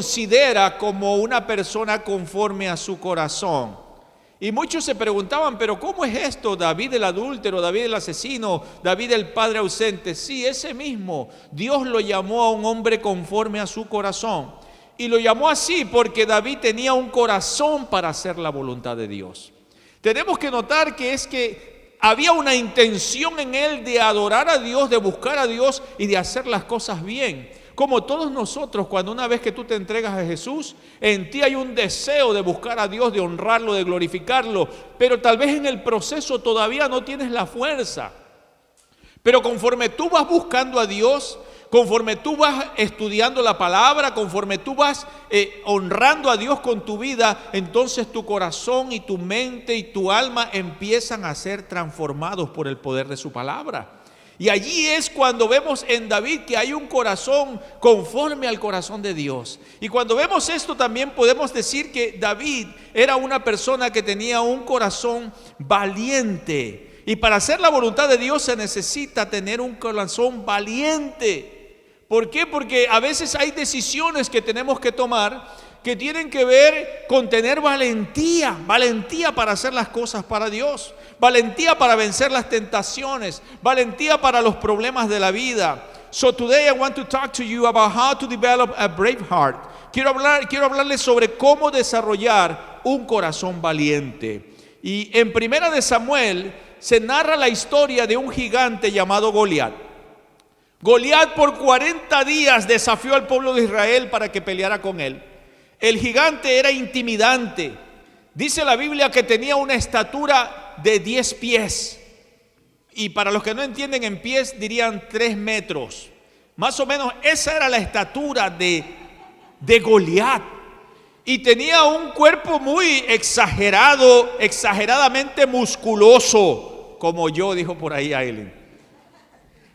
considera como una persona conforme a su corazón. Y muchos se preguntaban, pero ¿cómo es esto? David el adúltero, David el asesino, David el padre ausente. Sí, ese mismo. Dios lo llamó a un hombre conforme a su corazón. Y lo llamó así porque David tenía un corazón para hacer la voluntad de Dios. Tenemos que notar que había una intención en él de adorar a Dios, de buscar a Dios y de hacer las cosas bien. Como todos nosotros, cuando una vez que tú te entregas a Jesús, en ti hay un deseo de buscar a Dios, de honrarlo, de glorificarlo, pero tal vez en el proceso todavía no tienes la fuerza. Pero conforme tú vas buscando a Dios, conforme tú vas estudiando la palabra, conforme tú vas honrando a Dios con tu vida, entonces tu corazón y tu mente y tu alma empiezan a ser transformados por el poder de su palabra. Y allí es cuando vemos en David que hay un corazón conforme al corazón de Dios. Y cuando vemos esto también podemos decir que David era una persona que tenía un corazón valiente. Y para hacer la voluntad de Dios se necesita tener un corazón valiente. ¿Por qué? Porque a veces hay decisiones que tenemos que tomar que tienen que ver con tener valentía para hacer las cosas para Dios, valentía para vencer las tentaciones, valentía para los problemas de la vida. So today I want to talk to you about how to develop a brave heart. Quiero hablarles sobre cómo desarrollar un corazón valiente. Y en Primera de Samuel se narra la historia de un gigante llamado Goliat. Goliat por 40 días desafió al pueblo de Israel para que peleara con él. El gigante era intimidante. Dice la Biblia que tenía una estatura de 10 pies. Y para los que no entienden en pies dirían 3 metros. Más o menos esa era la estatura de Goliat. Y tenía un cuerpo muy exagerado, exageradamente musculoso, como yo, dijo por ahí Aileen.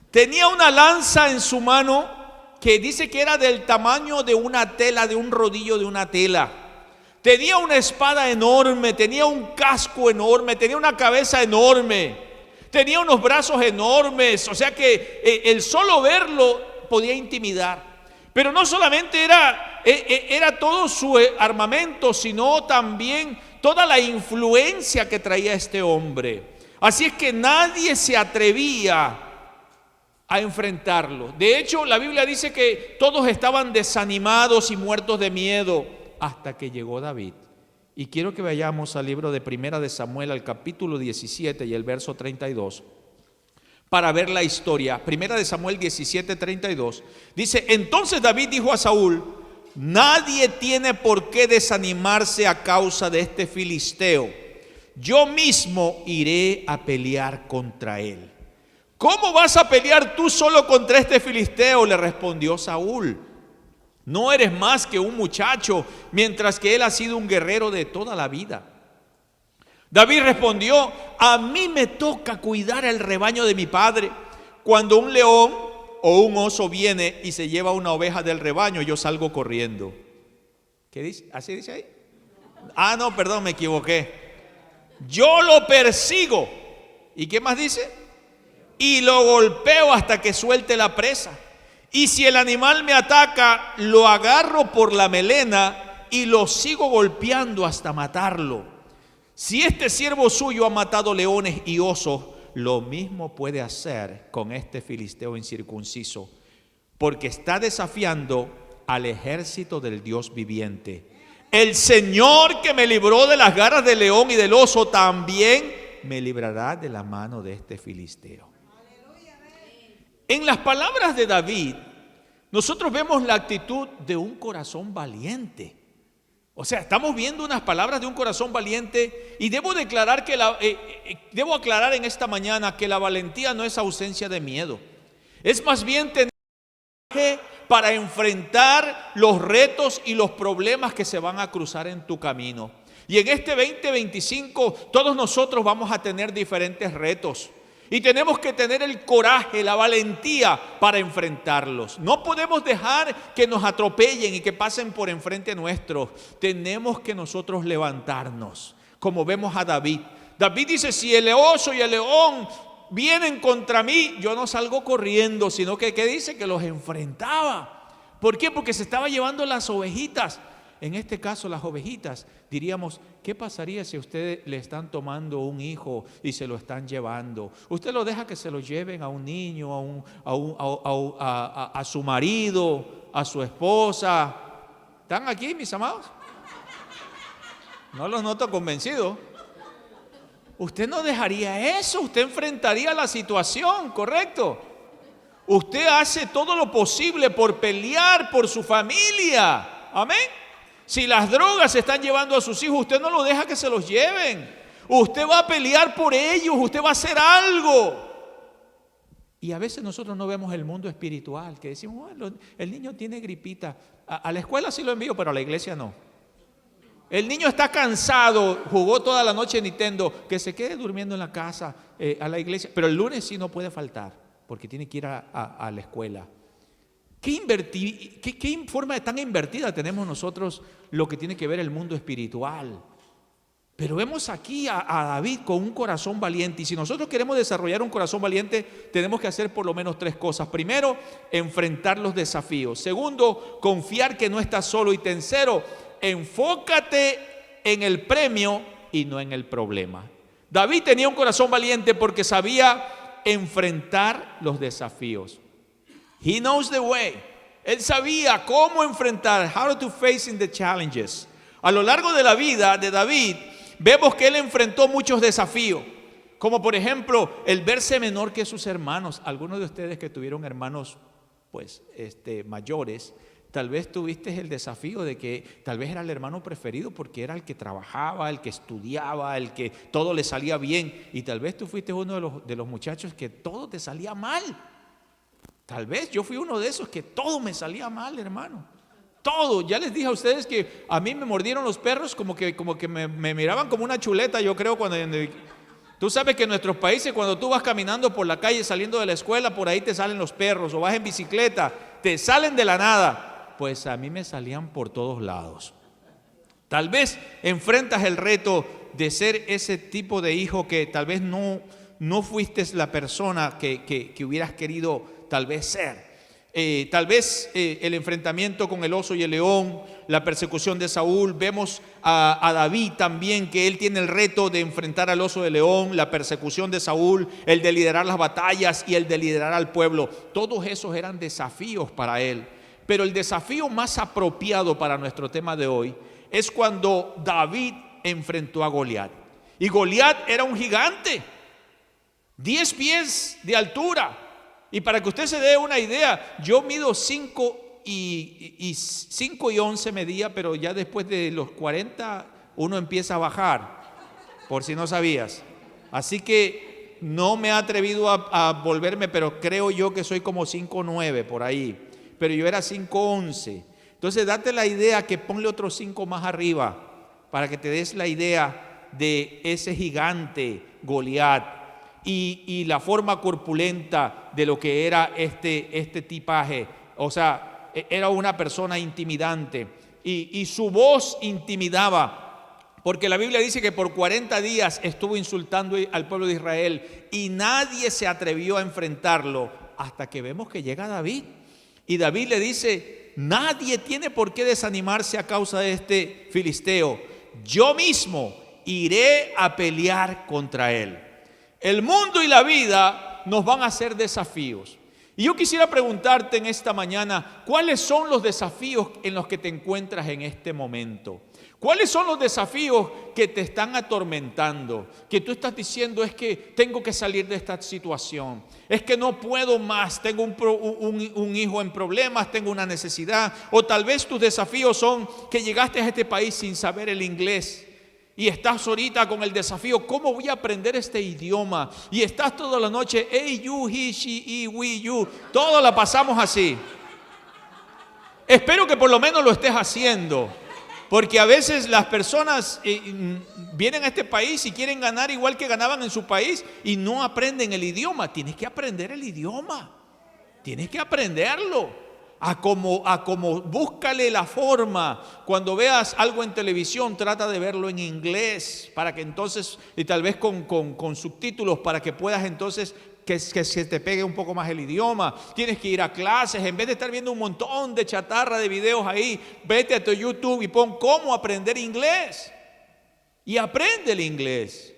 Tenía una lanza en su mano que dice que era del tamaño de una tela, de un rodillo de una tela. Tenía una espada enorme, tenía un casco enorme, tenía una cabeza enorme, tenía unos brazos enormes, o sea que el solo verlo podía intimidar. Pero no solamente era todo su armamento, sino también toda la influencia que traía este hombre. Así es que nadie se atrevía a enfrentarlo. De hecho, la Biblia dice que todos estaban desanimados y muertos de miedo hasta que llegó David. Y quiero que vayamos al libro de Primera de Samuel, al capítulo 17 y el verso 32, para ver la historia. Primera de Samuel 17, 32. Dice, entonces David dijo a Saúl, nadie tiene por qué desanimarse a causa de este filisteo. Yo mismo iré a pelear contra él. ¿Cómo vas a pelear tú solo contra este filisteo?, le respondió Saúl. No eres más que un muchacho, mientras que él ha sido un guerrero de toda la vida. David respondió, a mí me toca cuidar el rebaño de mi padre. Cuando un león o un oso viene y se lleva una oveja del rebaño, yo salgo corriendo. ¿Qué dice? ¿Así dice ahí? No, perdón, me equivoqué. Yo lo persigo. ¿Y qué más dice? Y lo golpeo hasta que suelte la presa. Y si el animal me ataca, lo agarro por la melena y lo sigo golpeando hasta matarlo. Si este siervo suyo ha matado leones y osos, lo mismo puede hacer con este filisteo incircunciso, porque está desafiando al ejército del Dios viviente. El Señor que me libró de las garras del león y del oso, también me librará de la mano de este filisteo. En las palabras de David, nosotros vemos la actitud de un corazón valiente. O sea, estamos viendo unas palabras de un corazón valiente y debo aclarar en esta mañana que la valentía no es ausencia de miedo. Es más bien tener coraje para enfrentar los retos y los problemas que se van a cruzar en tu camino. Y en este 2025 todos nosotros vamos a tener diferentes retos. Y tenemos que tener el coraje, la valentía para enfrentarlos. No podemos dejar que nos atropellen y que pasen por enfrente nuestro. Tenemos que nosotros levantarnos, como vemos a David. David dice, si el oso y el león vienen contra mí, yo no salgo corriendo, sino que ¿qué dice? Que los enfrentaba. ¿Por qué? Porque se estaba llevando las ovejitas. En este caso, las ovejitas, diríamos, ¿qué pasaría si a usted le están tomando un hijo y se lo están llevando? ¿Usted lo deja que se lo lleven a un niño, a su marido, a su esposa? ¿Están aquí, mis amados? No los noto convencidos. Usted no dejaría eso, usted enfrentaría la situación, ¿correcto? Usted hace todo lo posible por pelear por su familia. Amén. Si las drogas se están llevando a sus hijos, usted no lo deja que se los lleven. Usted va a pelear por ellos, usted va a hacer algo. Y a veces nosotros no vemos el mundo espiritual, que decimos, bueno, el niño tiene gripita. A la escuela sí lo envío, pero a la iglesia no. El niño está cansado, jugó toda la noche Nintendo, que se quede durmiendo en la casa, a la iglesia. Pero el lunes sí no puede faltar, porque tiene que ir a la escuela. ¿Qué forma tan invertida tenemos nosotros lo que tiene que ver el mundo espiritual? Pero vemos aquí a David con un corazón valiente. Y si nosotros queremos desarrollar un corazón valiente, tenemos que hacer por lo menos 3 cosas. Primero, enfrentar los desafíos. Segundo, confiar que no estás solo. Y tercero, enfócate en el premio y no en el problema. David tenía un corazón valiente porque sabía enfrentar los desafíos. He knows the way. Él sabía cómo enfrentar, how to face the challenges. A lo largo de la vida de David, vemos que él enfrentó muchos desafíos, como por ejemplo, el verse menor que sus hermanos. Algunos de ustedes que tuvieron hermanos, pues, mayores, tal vez tuviste el desafío de que tal vez era el hermano preferido porque era el que trabajaba, el que estudiaba, el que todo le salía bien. Y tal vez tú fuiste uno de los muchachos que todo te salía mal. Tal vez yo fui uno de esos que todo me salía mal, hermano. Todo. Ya les dije a ustedes que a mí me mordieron los perros como que me miraban como una chuleta, yo creo, cuando... Tú sabes que en nuestros países, cuando tú vas caminando por la calle saliendo de la escuela, por ahí te salen los perros, o vas en bicicleta, te salen de la nada. Pues a mí me salían por todos lados. Tal vez enfrentas el reto de ser ese tipo de hijo que tal vez no fuiste la persona que hubieras querido tal vez ser. Tal vez el enfrentamiento con el oso y el león, la persecución de Saúl. Vemos a David también, que él tiene el reto de enfrentar al oso y el león, la persecución de Saúl, el de liderar las batallas y el de liderar al pueblo. Todos esos eran desafíos para él. Pero el desafío más apropiado para nuestro tema de hoy es cuando David enfrentó a Goliat. Y Goliat era un gigante, 10 pies de altura. Y para que usted se dé una idea, yo mido 5 y 11 medía, pero ya después de los 40 uno empieza a bajar, por si no sabías. Así que no me he atrevido a volverme, pero creo yo que soy como 5'9" por ahí. Pero yo era 5'11". Entonces date la idea que ponle otros 5 más arriba para que te des la idea de ese gigante Goliat. Y la forma corpulenta de lo que era este tipaje. O sea, era una persona intimidante y su voz intimidaba, porque la Biblia dice que por 40 días estuvo insultando al pueblo de Israel y nadie se atrevió a enfrentarlo hasta que vemos que llega David. Y David le dice: nadie tiene por qué desanimarse a causa de este filisteo. Yo mismo iré a pelear contra él. El mundo y la vida nos van a hacer desafíos. Y yo quisiera preguntarte en esta mañana, ¿cuáles son los desafíos en los que te encuentras en este momento? ¿Cuáles son los desafíos que te están atormentando? Que tú estás diciendo: es que tengo que salir de esta situación, es que no puedo más, tengo un hijo en problemas, tengo una necesidad. O tal vez tus desafíos son que llegaste a este país sin saber el inglés y estás ahorita con el desafío: ¿cómo voy a aprender este idioma? Y estás toda la noche, hey, you, he, she, he, we, you. Todo la pasamos así. Espero que por lo menos lo estés haciendo, porque a veces las personas vienen a este país y quieren ganar igual que ganaban en su país y no aprenden el idioma. Tienes que aprender el idioma, tienes que aprenderlo. A como búscale la forma. Cuando veas algo en televisión, trata de verlo en inglés, para que entonces, y tal vez con subtítulos, para que puedas entonces que se te pegue un poco más el idioma. Tienes que ir a clases. En vez de estar viendo un montón de chatarra de videos ahí, vete a tu YouTube y pon cómo aprender inglés. Y aprende el inglés.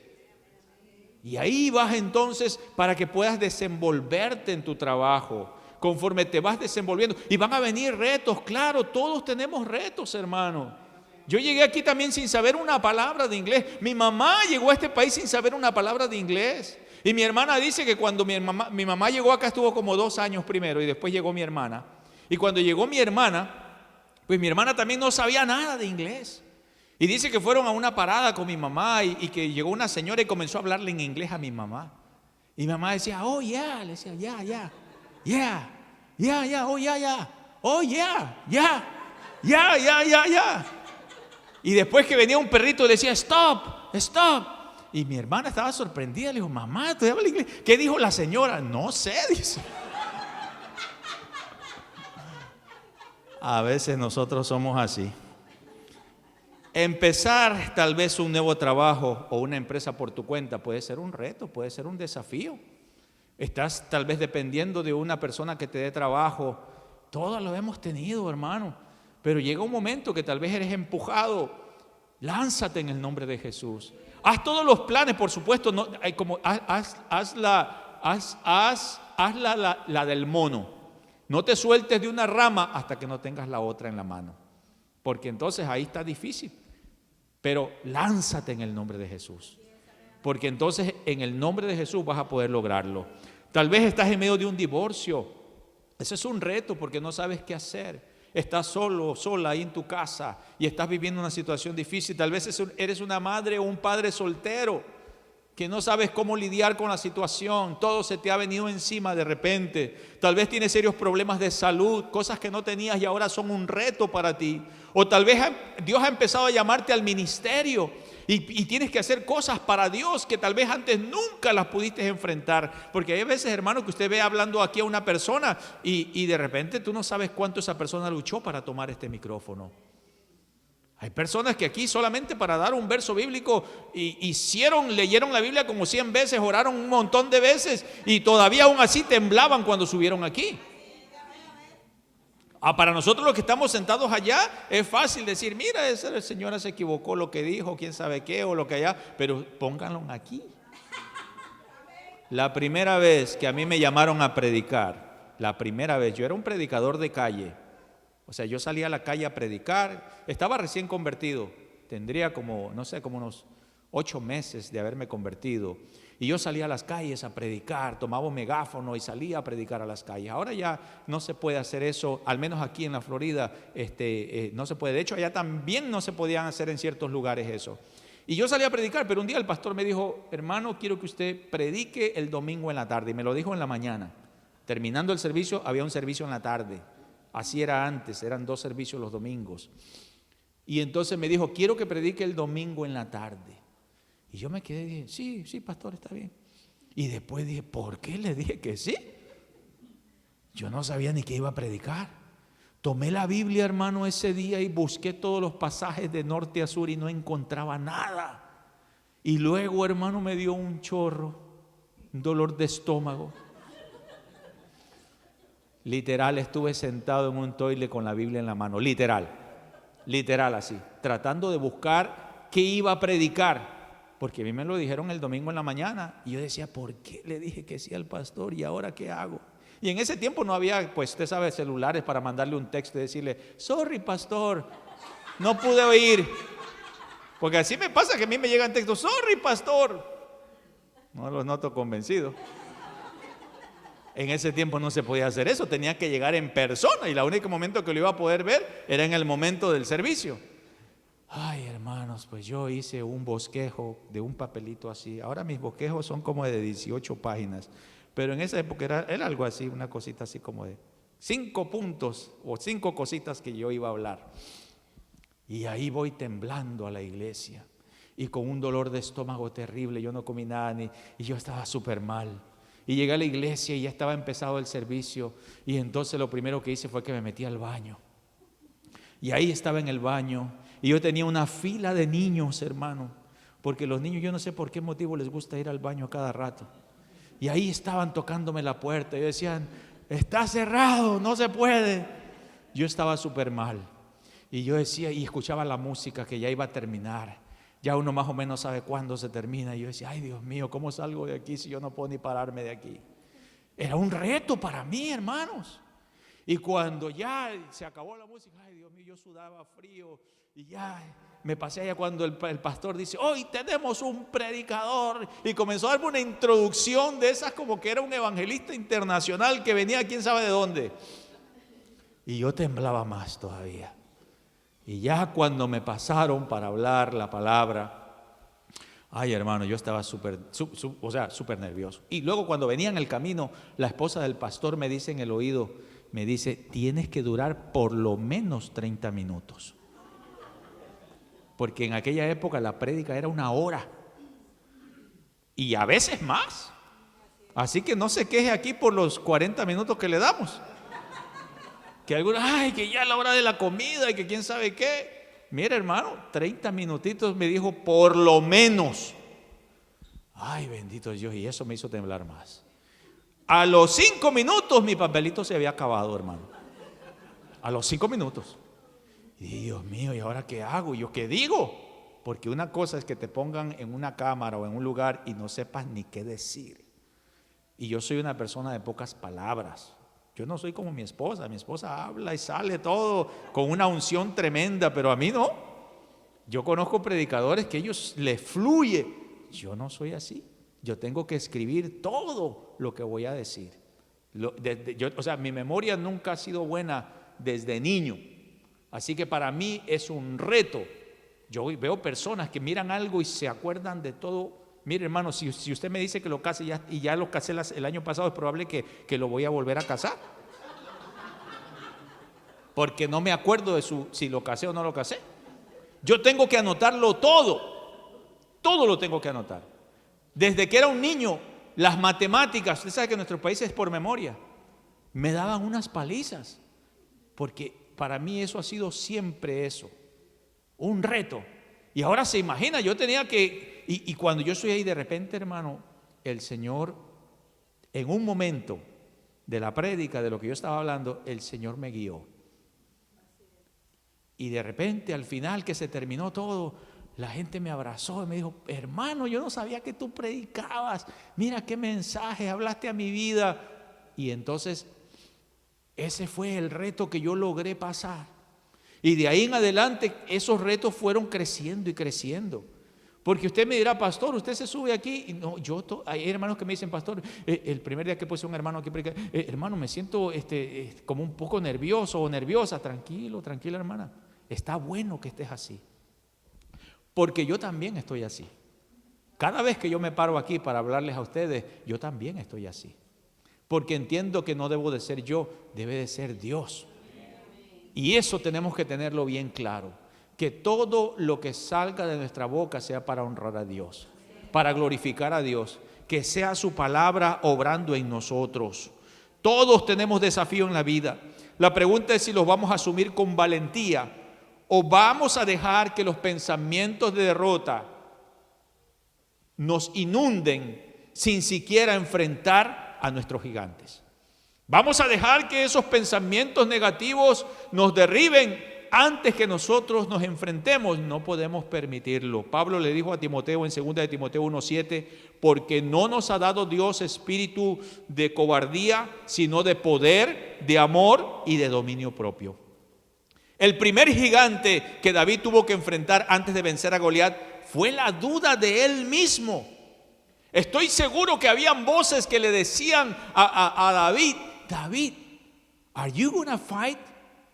Y ahí vas entonces para que puedas desenvolverte en tu trabajo. Conforme te vas desenvolviendo. Y van a venir retos, claro, todos tenemos retos, hermano. Yo llegué aquí también sin saber una palabra de inglés. Mi mamá llegó a este país sin saber una palabra de inglés. Y mi hermana dice que cuando mi mamá llegó acá estuvo como 2 años primero y después llegó mi hermana. Y cuando llegó mi hermana, pues mi hermana también no sabía nada de inglés. Y dice que fueron a una parada con mi mamá y que llegó una señora y comenzó a hablarle en inglés a mi mamá. Y mi mamá decía, oh yeah, le decía, yeah, oh yeah, oh yeah. Y después que venía un perrito le decía, stop. Y mi hermana estaba sorprendida, le dijo, mamá, ¿tú hablas inglés? ¿Qué dijo la señora? No sé, dice. A veces nosotros somos así. Empezar tal vez un nuevo trabajo o una empresa por tu cuenta puede ser un reto, puede ser un desafío. Estás tal vez dependiendo de una persona que te dé trabajo. Todos lo hemos tenido, hermano. Pero llega un momento que tal vez eres empujado. Lánzate en el nombre de Jesús. Haz todos los planes, por supuesto. No, haz la del mono. No te sueltes de una rama hasta que no tengas la otra en la mano. Porque entonces ahí está difícil. Pero lánzate en el nombre de Jesús. Porque entonces en el nombre de Jesús vas a poder lograrlo. Tal vez estás en medio de un divorcio. Ese es un reto porque no sabes qué hacer. Estás solo, sola ahí en tu casa y estás viviendo una situación difícil. Tal vez eres una madre o un padre soltero que no sabes cómo lidiar con la situación. Todo se te ha venido encima de repente. Tal vez tienes serios problemas de salud, cosas que no tenías y ahora son un reto para ti. O tal vez Dios ha empezado a llamarte al ministerio y tienes que hacer cosas para Dios que tal vez antes nunca las pudiste enfrentar. Porque hay veces, hermano, que usted ve hablando aquí a una persona y de repente tú no sabes cuánto esa persona luchó para tomar este micrófono. Hay personas que aquí solamente para dar un verso bíblico leyeron la Biblia como 100 veces, oraron un montón de veces y todavía aún así temblaban cuando subieron aquí. Para nosotros los que estamos sentados allá es fácil decir, mira, esa señora se equivocó lo que dijo, quién sabe qué o lo que allá, pero pónganlo aquí. La primera vez que a mí me llamaron a predicar, yo era un predicador de calle. O sea, yo salía a la calle a predicar, estaba recién convertido, tendría como unos 8 meses de haberme convertido. Y yo salía a las calles a predicar, tomaba un megáfono y salía a predicar a las calles. Ahora ya no se puede hacer eso, al menos aquí en la Florida no se puede. De hecho, allá también no se podían hacer en ciertos lugares eso. Y yo salí a predicar, pero un día el pastor me dijo, hermano, quiero que usted predique el domingo en la tarde. Y me lo dijo en la mañana. Terminando el servicio, había un servicio en la tarde. Así era antes, eran 2 servicios los domingos. Y entonces me dijo, quiero que predique el domingo en la tarde. Y yo me quedé y dije, sí, pastor, está bien. Y después dije, ¿por qué le dije que sí? Yo no sabía ni qué iba a predicar. Tomé la Biblia, hermano, ese día y busqué todos los pasajes de norte a sur y no encontraba nada. Y luego, hermano, me dio un chorro, un dolor de estómago. Literal, estuve sentado en un toile con la Biblia en la mano, literal así, tratando de buscar qué iba a predicar, porque a mí me lo dijeron el domingo en la mañana y yo decía, ¿por qué le dije que sí al pastor y ahora qué hago? Y en ese tiempo no había, pues usted sabe, celulares para mandarle un texto y decirle, sorry pastor, no pude oír, porque así me pasa que a mí me llegan textos, sorry pastor, no los noto convencidos. En ese tiempo no se podía hacer eso, tenía que llegar en persona y el único momento que lo iba a poder ver era en el momento del servicio. Ay, hermanos, pues yo hice un bosquejo de un papelito así. Ahora mis bosquejos son como de 18 páginas, pero en esa época era algo así, una cosita así como de 5 puntos o 5 cositas que yo iba a hablar. Y ahí voy temblando a la iglesia y con un dolor de estómago terrible, yo no comí nada y yo estaba súper mal. Y llegué a la iglesia y ya estaba empezado el servicio. Y entonces lo primero que hice fue que me metí al baño. Y ahí estaba en el baño. Y yo tenía una fila de niños, hermano. Porque los niños, yo no sé por qué motivo les gusta ir al baño a cada rato. Y ahí estaban tocándome la puerta y decían, está cerrado, no se puede. Yo estaba súper mal. Y yo decía, y escuchaba la música que ya iba a terminar. Ya uno más o menos sabe cuándo se termina. Y yo decía, ay Dios mío, ¿cómo salgo de aquí si yo no puedo ni pararme de aquí? Era un reto para mí, hermanos. Y cuando ya se acabó la música, ay Dios mío, yo sudaba frío. Y ya me pasé allá cuando el pastor dice, hoy tenemos un predicador. Y comenzó a darme una introducción de esas como que era un evangelista internacional que venía quién sabe de dónde. Y yo temblaba más todavía. Y ya cuando me pasaron para hablar la palabra, ay hermano, yo estaba súper nervioso. Y luego cuando venía en el camino, la esposa del pastor me dice en el oído, me dice, tienes que durar por lo menos 30 minutos. Porque en aquella época la prédica era 1 hora. Y a veces más. Así que no se queje aquí por los 40 minutos que le damos. Que algunos, ay, que ya es la hora de la comida y que quién sabe qué. Mira hermano, 30 minutitos me dijo por lo menos. Ay, bendito Dios, y eso me hizo temblar más. A los 5 minutos mi papelito se había acabado, hermano. A los 5 minutos. Y Dios mío, ¿y ahora qué hago? ¿Yo qué digo? Porque una cosa es que te pongan en una cámara o en un lugar y no sepas ni qué decir. Y yo soy una persona de pocas palabras. Yo no soy como mi esposa habla y sale todo con una unción tremenda, pero a mí no. Yo conozco predicadores que ellos les fluye. Yo no soy así. Yo tengo que escribir todo lo que voy a decir. Mi memoria nunca ha sido buena desde niño. Así que para mí es un reto. Yo veo personas que miran algo y se acuerdan de todo. Mire hermano, si usted me dice que lo case y ya lo casé el año pasado, es probable que lo voy a volver a casar. Porque no me acuerdo de si lo casé o no lo casé. Yo tengo que anotarlo todo. Todo lo tengo que anotar. Desde que era un niño, las matemáticas, usted sabe que en nuestro país es por memoria, me daban unas palizas. Porque para mí eso ha sido siempre eso. Un reto. Y ahora se imagina, yo tenía que, y cuando yo estoy ahí de repente, hermano, el Señor, en un momento de la prédica, de lo que yo estaba hablando, el Señor me guió. Y de repente, al final que se terminó todo, la gente me abrazó y me dijo, hermano, yo no sabía que tú predicabas. Mira qué mensaje, hablaste a mi vida. Y entonces, ese fue el reto que yo logré pasar. Y de ahí en adelante esos retos fueron creciendo y creciendo. Porque usted me dirá, pastor, usted se sube aquí. Y no, hay hermanos que me dicen, pastor, el primer día que puse un hermano aquí, hermano, me siento como un poco nervioso o nerviosa. Tranquilo, tranquila hermana. Está bueno que estés así. Porque yo también estoy así. Cada vez que yo me paro aquí para hablarles a ustedes, yo también estoy así. Porque entiendo que no debo de ser yo, debe de ser Dios. Y eso tenemos que tenerlo bien claro, que todo lo que salga de nuestra boca sea para honrar a Dios, para glorificar a Dios, que sea su palabra obrando en nosotros. Todos tenemos desafío en la vida. La pregunta es si los vamos a asumir con valentía o vamos a dejar que los pensamientos de derrota nos inunden sin siquiera enfrentar a nuestros gigantes. Vamos a dejar que esos pensamientos negativos nos derriben antes que nosotros nos enfrentemos. No podemos permitirlo. Pablo le dijo a Timoteo en 2 de Timoteo 1:7, porque no nos ha dado Dios espíritu de cobardía, sino de poder, de amor y de dominio propio. El primer gigante que David tuvo que enfrentar antes de vencer a Goliat fue la duda de él mismo. Estoy seguro que habían voces que le decían a David, David, are you gonna fight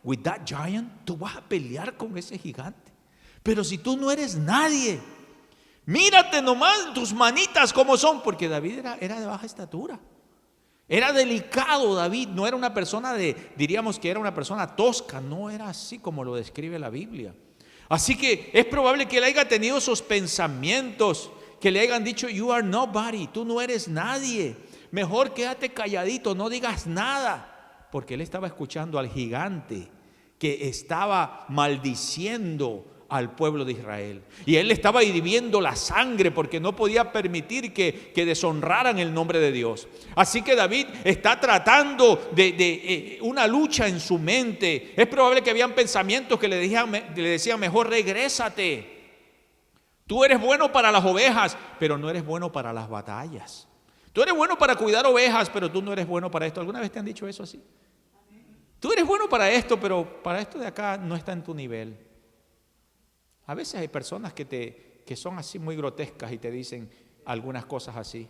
with that giant? ¿Tú vas a pelear con ese gigante? Pero si tú no eres nadie, mírate nomás tus manitas cómo son, porque David era de baja estatura. Era delicado David, no era una persona diríamos que era una persona tosca, no era así como lo describe la Biblia. Así que es probable que él haya tenido esos pensamientos, que le hayan dicho, you are nobody, tú no eres nadie. Mejor quédate calladito, no digas nada. Porque él estaba escuchando al gigante que estaba maldiciendo al pueblo de Israel. Y él estaba hirviendo la sangre porque no podía permitir que deshonraran el nombre de Dios. Así que David está tratando de una lucha en su mente. Es probable que habían pensamientos que le decían mejor regrésate. Tú eres bueno para las ovejas, pero no eres bueno para las batallas. Tú eres bueno para cuidar ovejas, pero tú no eres bueno para esto. ¿Alguna vez te han dicho eso así? Tú eres bueno para esto, pero para esto de acá no está en tu nivel. A veces hay personas que son así muy grotescas y te dicen algunas cosas así.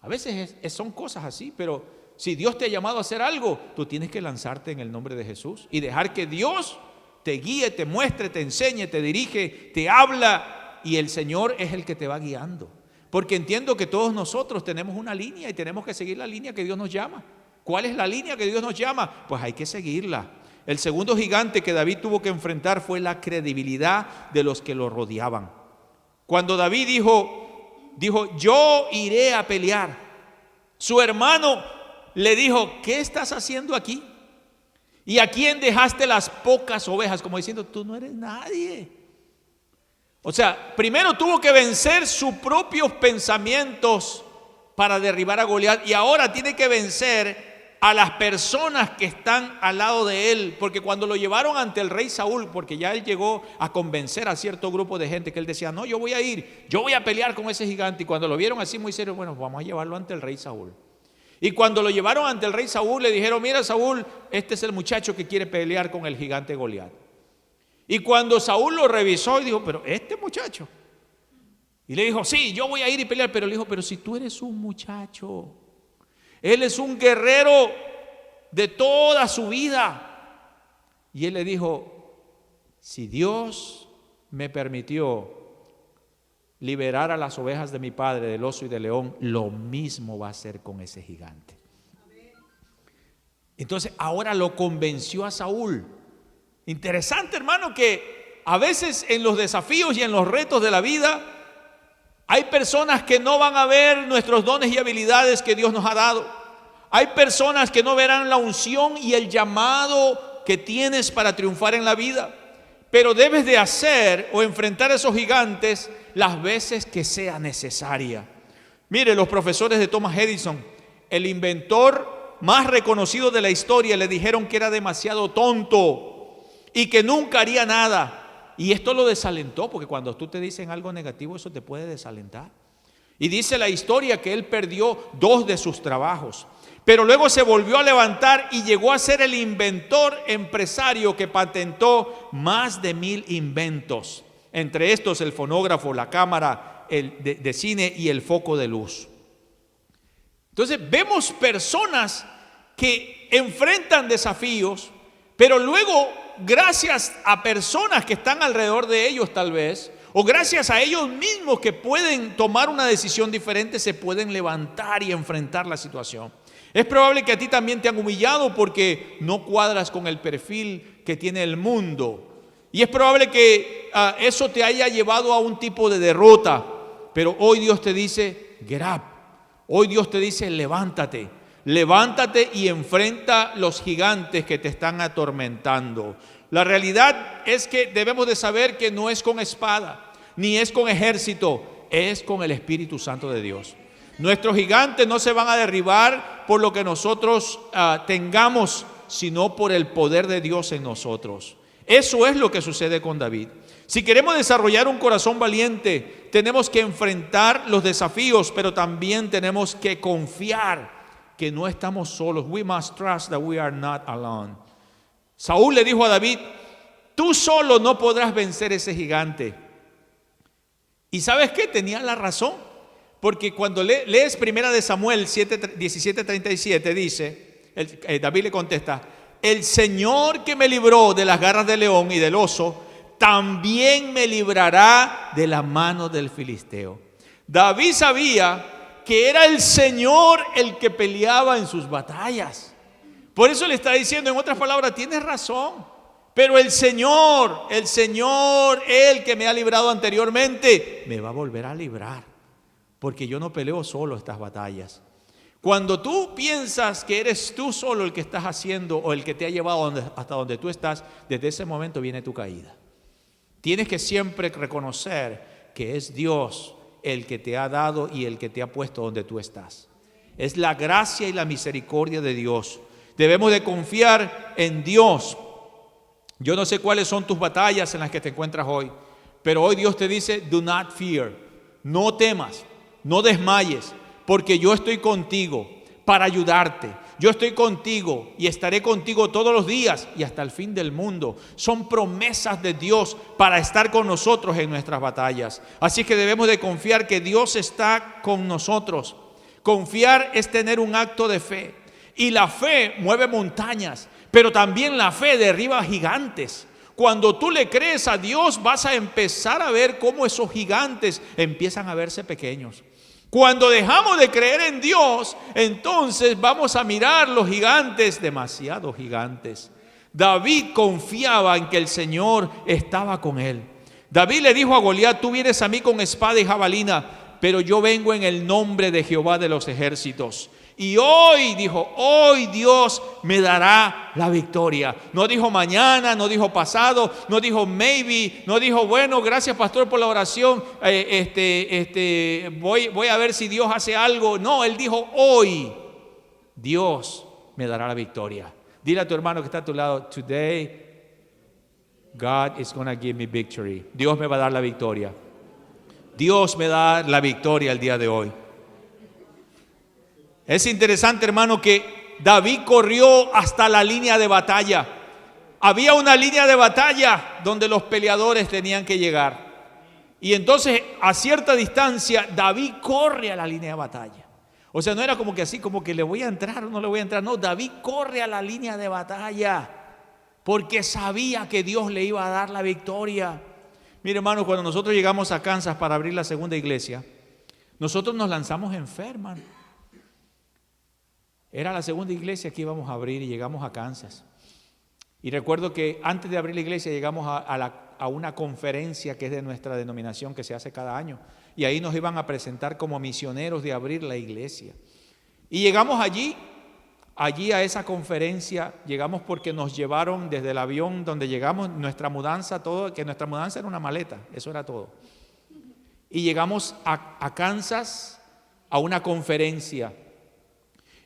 A veces son cosas así, pero si Dios te ha llamado a hacer algo, tú tienes que lanzarte en el nombre de Jesús y dejar que Dios te guíe, te muestre, te enseñe, te dirige, te habla, y el Señor es el que te va guiando. Porque entiendo que todos nosotros tenemos una línea y tenemos que seguir la línea que Dios nos llama. ¿Cuál es la línea que Dios nos llama? Pues hay que seguirla. El segundo gigante que David tuvo que enfrentar fue la credibilidad de los que lo rodeaban. Cuando David dijo, yo iré a pelear, su hermano le dijo, ¿qué estás haciendo aquí? ¿Y a quién dejaste las pocas ovejas? Como diciendo, tú no eres nadie. O sea, primero tuvo que vencer sus propios pensamientos para derribar a Goliat, y ahora tiene que vencer a las personas que están al lado de él, porque cuando lo llevaron ante el rey Saúl, porque ya él llegó a convencer a cierto grupo de gente que él decía, no, yo voy a ir, yo voy a pelear con ese gigante, y cuando lo vieron así muy serio, bueno, vamos a llevarlo ante el rey Saúl. Y cuando lo llevaron ante el rey Saúl, le dijeron, mira Saúl, este es el muchacho que quiere pelear con el gigante Goliat. Y cuando Saúl lo revisó y dijo, pero este muchacho, y le dijo, sí, yo voy a ir y pelear, pero le dijo, pero si tú eres un muchacho, él es un guerrero de toda su vida. Y él le dijo, si Dios me permitió liberar a las ovejas de mi padre del oso y del león, lo mismo va a hacer con ese gigante. Entonces ahora lo convenció a Saúl. Interesante, hermano, que a veces en los desafíos y en los retos de la vida hay personas que no van a ver nuestros dones y habilidades que Dios nos ha dado. Hay personas que no verán la unción y el llamado que tienes para triunfar en la vida. Pero debes de hacer o enfrentar a esos gigantes las veces que sea necesaria. Mire, los profesores de Thomas Edison, el inventor más reconocido de la historia, le dijeron que era demasiado tonto y que nunca haría nada. Y esto lo desalentó, porque cuando tú te dicen algo negativo, eso te puede desalentar. Y dice la historia que él perdió 2 de sus trabajos, pero luego se volvió a levantar y llegó a ser el inventor empresario que patentó más de 1000 inventos. Entre estos el fonógrafo, la cámara de cine y el foco de luz. Entonces vemos personas que enfrentan desafíos, pero luego gracias a personas que están alrededor de ellos tal vez, o gracias a ellos mismos que pueden tomar una decisión diferente, se pueden levantar y enfrentar la situación. Es probable que a ti también te han humillado porque no cuadras con el perfil que tiene el mundo. Y es probable que eso te haya llevado a un tipo de derrota. Pero hoy Dios te dice, get up. Hoy Dios te dice, levántate. Levántate y enfrenta los gigantes que te están atormentando. La realidad es que debemos de saber que no es con espada, ni es con ejército, es con el Espíritu Santo de Dios. Nuestros gigantes no se van a derribar por lo que nosotros tengamos, sino por el poder de Dios en nosotros. Eso es lo que sucede con David. Si queremos desarrollar un corazón valiente, tenemos que enfrentar los desafíos, pero también tenemos que confiar que no estamos solos. We must trust that we are not alone. Saúl le dijo a David, tú solo no podrás vencer ese gigante. ¿Y sabes qué? Tenía la razón. Porque cuando lees primera de Samuel 17:37 dice, David le contesta, el Señor que me libró de las garras del león y del oso, también me librará de la mano del filisteo. David sabía que era el Señor el que peleaba en sus batallas. Por eso le está diciendo, en otras palabras, tienes razón, pero el Señor, el que me ha librado anteriormente, me va a volver a librar. Porque yo no peleo solo estas batallas. Cuando tú piensas que eres tú solo el que estás haciendo o el que te ha llevado hasta donde tú estás, desde ese momento viene tu caída. Tienes que siempre reconocer que es Dios el que te ha dado y el que te ha puesto donde tú estás. Es la gracia y la misericordia de Dios. Debemos de confiar en Dios. Yo no sé cuáles son tus batallas en las que te encuentras hoy, pero hoy Dios te dice, do not fear, no temas, no desmayes, porque yo estoy contigo para ayudarte. Yo estoy contigo y estaré contigo todos los días y hasta el fin del mundo. Son promesas de Dios para estar con nosotros en nuestras batallas. Así que debemos de confiar que Dios está con nosotros. Confiar es tener un acto de fe. Y la fe mueve montañas, pero también la fe derriba gigantes. Cuando tú le crees a Dios, vas a empezar a ver cómo esos gigantes empiezan a verse pequeños. Cuando dejamos de creer en Dios, entonces vamos a mirar los gigantes, demasiados gigantes. David confiaba en que el Señor estaba con él. David le dijo a Goliat, tú vienes a mí con espada y jabalina, pero yo vengo en el nombre de Jehová de los ejércitos. Y hoy, dijo, hoy Dios me dará la victoria. No dijo mañana, no dijo pasado, no dijo maybe, no dijo, bueno, gracias pastor por la oración, voy a ver si Dios hace algo. No, él dijo, hoy Dios me dará la victoria. Dile a tu hermano que está a tu lado, today God is going to give me victory. Dios me va a dar la victoria. Dios me da la victoria el día de hoy. Es interesante, hermano, que David corrió hasta la línea de batalla. Había una línea de batalla donde los peleadores tenían que llegar. Y entonces, a cierta distancia, David corre a la línea de batalla. O sea, no era como que así, como que le voy a entrar o no le voy a entrar. No, David corre a la línea de batalla porque sabía que Dios le iba a dar la victoria. Mire, hermano, cuando nosotros llegamos a Kansas para abrir la segunda iglesia, nosotros nos lanzamos en fe, hermano. Era la segunda iglesia que íbamos a abrir y llegamos a Kansas. Y recuerdo que antes de abrir la iglesia llegamos a una conferencia que es de nuestra denominación que se hace cada año. Y ahí nos iban a presentar como misioneros de abrir la iglesia. Y llegamos allí a esa conferencia, llegamos porque nos llevaron desde el avión donde llegamos, nuestra mudanza, todo, que nuestra mudanza era una maleta, eso era todo. Y llegamos a Kansas a una conferencia.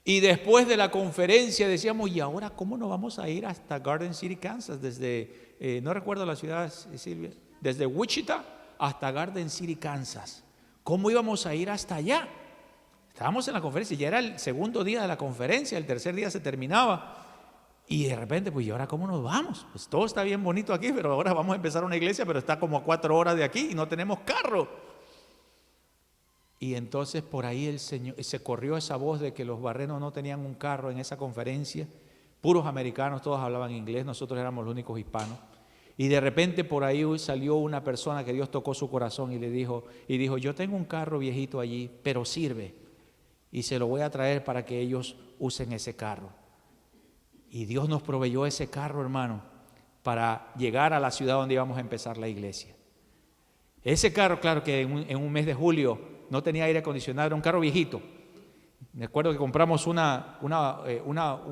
Y después de la conferencia decíamos, ¿y ahora cómo nos vamos a ir hasta Garden City, Kansas? Desde, no recuerdo la ciudad, Silvia, desde Wichita hasta Garden City, Kansas. ¿Cómo íbamos a ir hasta allá? Estábamos en la conferencia, ya era el segundo día de la conferencia, el tercer día se terminaba. Y de repente, pues, ¿y ahora cómo nos vamos? Pues todo está bien bonito aquí, pero ahora vamos a empezar una iglesia, pero está como a 4 horas de aquí y no tenemos carro. Y entonces por ahí el Señor, se corrió esa voz de que los barrenos no tenían un carro en esa conferencia, puros americanos, todos hablaban inglés, nosotros éramos los únicos hispanos. Y de repente por ahí salió una persona que Dios tocó su corazón y le dijo, yo tengo un carro viejito allí, pero sirve, y se lo voy a traer para que ellos usen ese carro. Y Dios nos proveyó ese carro, hermano, para llegar a la ciudad donde íbamos a empezar la iglesia. Ese carro, claro que en un mes de julio no tenía aire acondicionado, era un carro viejito. Me acuerdo que compramos un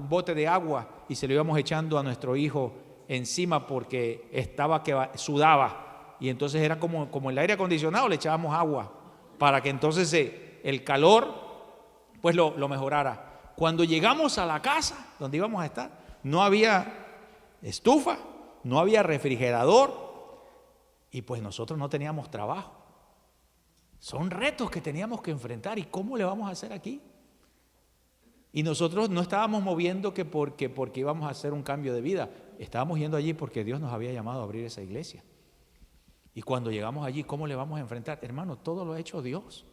bote de agua y se lo íbamos echando a nuestro hijo encima porque estaba que sudaba. Y entonces era como el aire acondicionado, le echábamos agua para que entonces el calor pues lo mejorara. Cuando llegamos a la casa donde íbamos a estar, no había estufa, no había refrigerador y pues nosotros no teníamos trabajo. Son retos que teníamos que enfrentar. ¿Y cómo le vamos a hacer aquí? Y nosotros no estábamos moviendo que porque íbamos a hacer un cambio de vida. Estábamos yendo allí porque Dios nos había llamado a abrir esa iglesia. Y cuando llegamos allí, ¿cómo le vamos a enfrentar? Hermano, todo lo ha hecho Dios.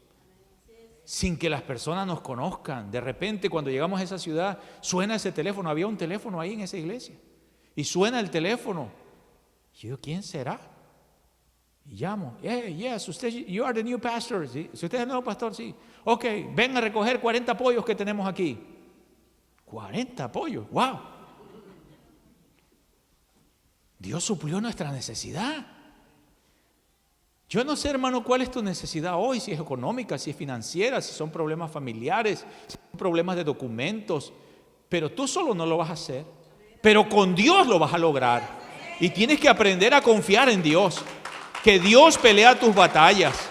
Sin que las personas nos conozcan. De repente, cuando llegamos a esa ciudad, suena ese teléfono. Había un teléfono ahí en esa iglesia. Y suena el teléfono. Y yo, ¿quién será? Y llamo, yes, usted, you are the new pastor. ¿Sí? Si usted es el nuevo pastor, sí. Ok, ven a recoger 40 pollos que tenemos aquí. 40 pollos, wow. Dios suplió nuestra necesidad. Yo no sé, hermano, cuál es tu necesidad hoy, si es económica, si es financiera, si son problemas familiares, si son problemas de documentos, pero tú solo no lo vas a hacer, pero con Dios lo vas a lograr. Y tienes que aprender a confiar en Dios. que Dios pelea tus batallas.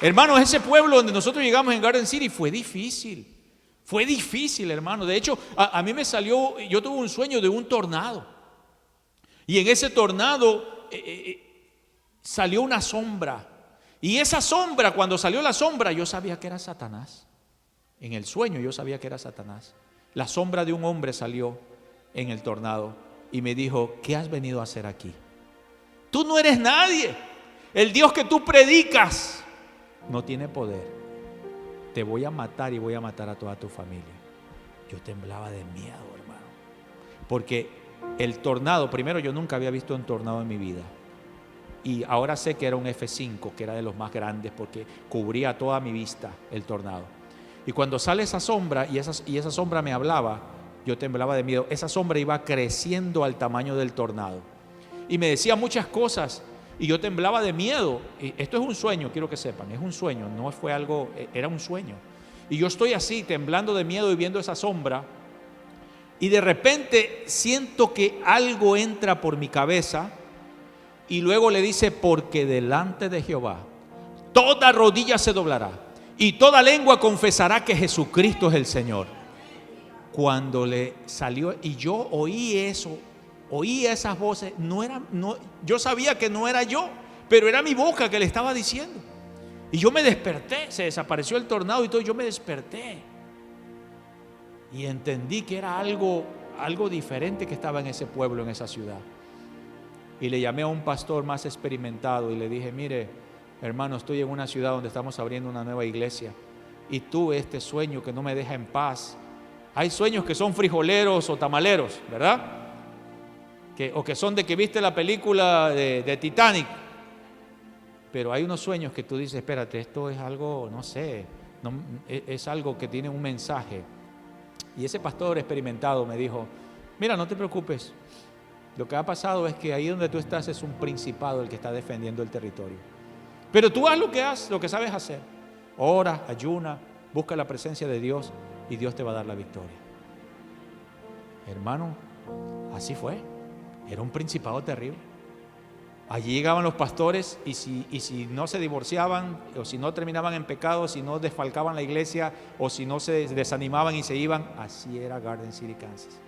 Hermanos, ese pueblo donde nosotros llegamos en Garden City fue difícil. Fue difícil, hermano. De hecho, a mí me salió, yo tuve un sueño de un tornado. Y en ese tornado salió una sombra. Y esa sombra, cuando salió la sombra, yo sabía que era Satanás. En el sueño yo sabía que era Satanás. La sombra de un hombre salió en el tornado y me dijo: ¿qué has venido a hacer aquí? Tú no eres nadie. El Dios que tú predicas no tiene poder. Te voy a matar y voy a matar a toda tu familia. Yo temblaba de miedo, hermano. Porque el tornado, primero, yo nunca había visto un tornado en mi vida. Y ahora sé que era un F5, que era de los más grandes, porque cubría toda mi vista el tornado. Y cuando sale esa sombra y esa sombra me hablaba, yo temblaba de miedo. Esa sombra iba creciendo al tamaño del tornado y me decía muchas cosas y yo temblaba de miedo. Y esto es un sueño, quiero que sepan, es un sueño, no fue algo, era un sueño. Y yo estoy así, temblando de miedo y viendo esa sombra, y de repente siento que algo entra por mi cabeza y luego le dice: porque delante de Jehová toda rodilla se doblará y toda lengua confesará que Jesucristo es el Señor. Cuando le salió y yo oí eso, oí esas voces, yo sabía que no era yo, pero era mi boca que le estaba diciendo. Y yo me desperté, se desapareció el tornado y todo, yo me desperté y entendí que era algo diferente que estaba en ese pueblo, en esa ciudad. Y le llamé a un pastor más experimentado y le dije: mire, hermano, estoy en una ciudad donde estamos abriendo una nueva iglesia y tuve este sueño que no me deja en paz. Hay sueños que son frijoleros o tamaleros, ¿verdad? O que son de que viste la película de Titanic. Pero hay unos sueños que tú dices: espérate, esto es algo, no sé, es algo que tiene un mensaje. Y ese pastor experimentado me dijo: mira, no te preocupes. Lo que ha pasado es que ahí donde tú estás es un principado el que está defendiendo el territorio. Pero tú haz lo que sabes hacer. Ora, ayuna, busca la presencia de Dios y Dios te va a dar la victoria. Hermano, así fue. Era un principado terrible. Allí llegaban los pastores y si no se divorciaban, o si no terminaban en pecado, si no desfalcaban la iglesia, o si no se desanimaban y se iban, así era Garden City, Kansas.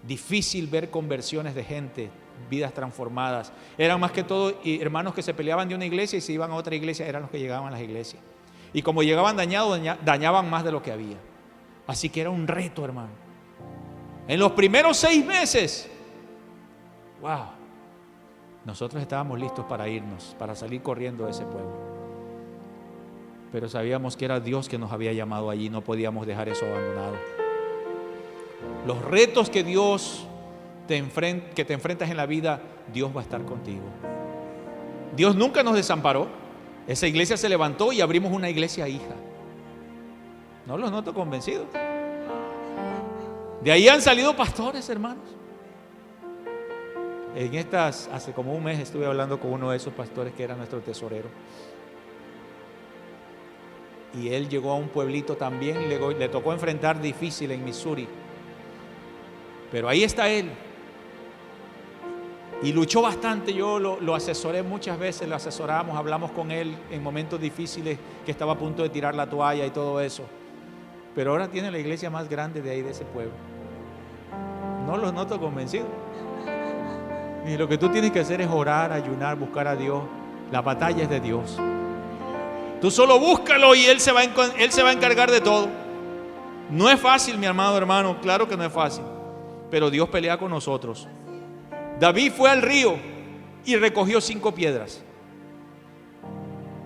Difícil ver conversiones de gente, vidas transformadas. Eran más que todo hermanos que se peleaban de una iglesia y se iban a otra iglesia, eran los que llegaban a las iglesias. Y como llegaban dañados, dañaban más de lo que había. Así que era un reto, hermano. En los primeros 6 meses, wow, nosotros estábamos listos para irnos, para salir corriendo de ese pueblo. Pero sabíamos que era Dios que nos había llamado allí, no podíamos dejar eso abandonado. Los retos que Dios que te enfrentas en la vida, Dios va a estar contigo. Dios nunca nos desamparó. Esa iglesia se levantó y abrimos una iglesia hija. No los noto convencidos. De ahí han salido pastores, hermanos. Hace como un mes estuve hablando con uno de esos pastores que era nuestro tesorero. Y él llegó a un pueblito también, le tocó enfrentar difícil en Missouri. Pero ahí está él. Y luchó bastante. Yo lo asesoré muchas veces, lo asesoramos, hablamos con él en momentos difíciles, que estaba a punto de tirar la toalla y todo eso. Pero ahora tiene la iglesia más grande de ahí, de ese pueblo. No los noto convencidos. Y lo que tú tienes que hacer es orar, ayunar, buscar a Dios. La batalla es de Dios. Tú solo búscalo y Él se va a encargar de todo. No es fácil, mi amado hermano, claro que no es fácil. Pero Dios pelea con nosotros. David fue al río y recogió 5 piedras.